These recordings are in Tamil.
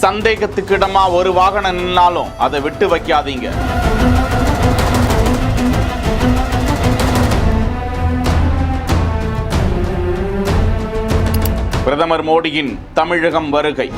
சந்தேகத்துக்கு இடமா ஒரு வாகனம் நின்னாலும் அதை விட்டு வைக்காதீங்க. பிரதமர் மோடியின் தமிழகம் வருகை.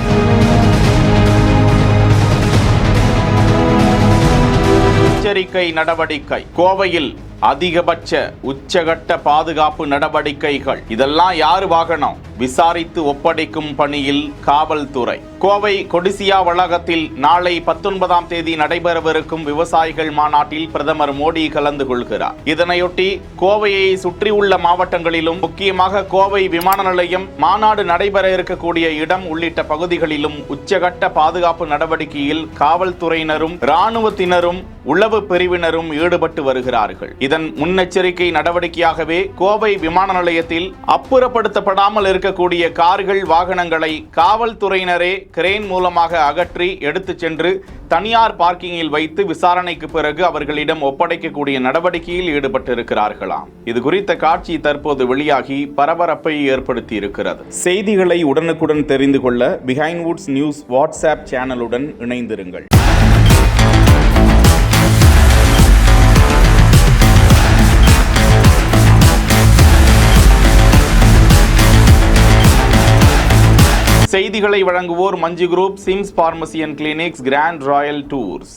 எச்சரிக்கை நடவடிக்கை. கோவையில் அதிகபட்ச உச்சகட்ட பாதுகாப்பு நடவடிக்கைகள். இதெல்லாம் யாரு வாகனம்? விசாரித்து ஒப்படைக்கும் பணியில் காவல்துறை. கோவை கொடிசியா வளாகத்தில் நாளை 19ஆம் தேதி நடைபெறவிருக்கும் விவசாயிகள் மாநாட்டில் பிரதமர் மோடி கலந்து கொள்கிறார். இதனையொட்டி கோவையை சுற்றியுள்ள மாவட்டங்களிலும் முக்கியமாக கோவை விமான நிலையம், மாநாடு நடைபெற இருக்கக்கூடிய இடம் உள்ளிட்ட பகுதிகளிலும் உச்சகட்ட பாதுகாப்பு நடவடிக்கையில் காவல்துறையினரும் இராணுவத்தினரும் உளவு பிரிவினரும் ஈடுபட்டு வருகிறார்கள். இதன் முன்னெச்சரிக்கை நடவடிக்கையாகவே கோவை விமான நிலையத்தில் அப்புறப்படுத்தப்படாமல் இருக்கக்கூடிய கார்கள், வாகனங்களை காவல்துறையினரே கிரேன் மூலமாக அகற்றி எடுத்துச் சென்று தனியார் பார்க்கிங்கில் வைத்து விசாரணைக்கு பிறகு அவர்களிடம் ஒப்படைக்கக்கூடிய நடவடிக்கையில் ஈடுபட்டிருக்கிறார்களாம். இது குறித்த காட்சி தற்போது வெளியாகி பரபரப்பை ஏற்படுத்தி இருக்கிறது. செய்திகளை உடனுக்குடன் தெரிந்து கொள்ள பிஹைண்ட் வுட்ஸ் நியூஸ் வாட்ஸ்அப் சேனலுடன் இணைந்திருங்கள். செய்திகளை வழங்குவோர் Manju group, SIMS pharmacy and clinics, grand royal tours.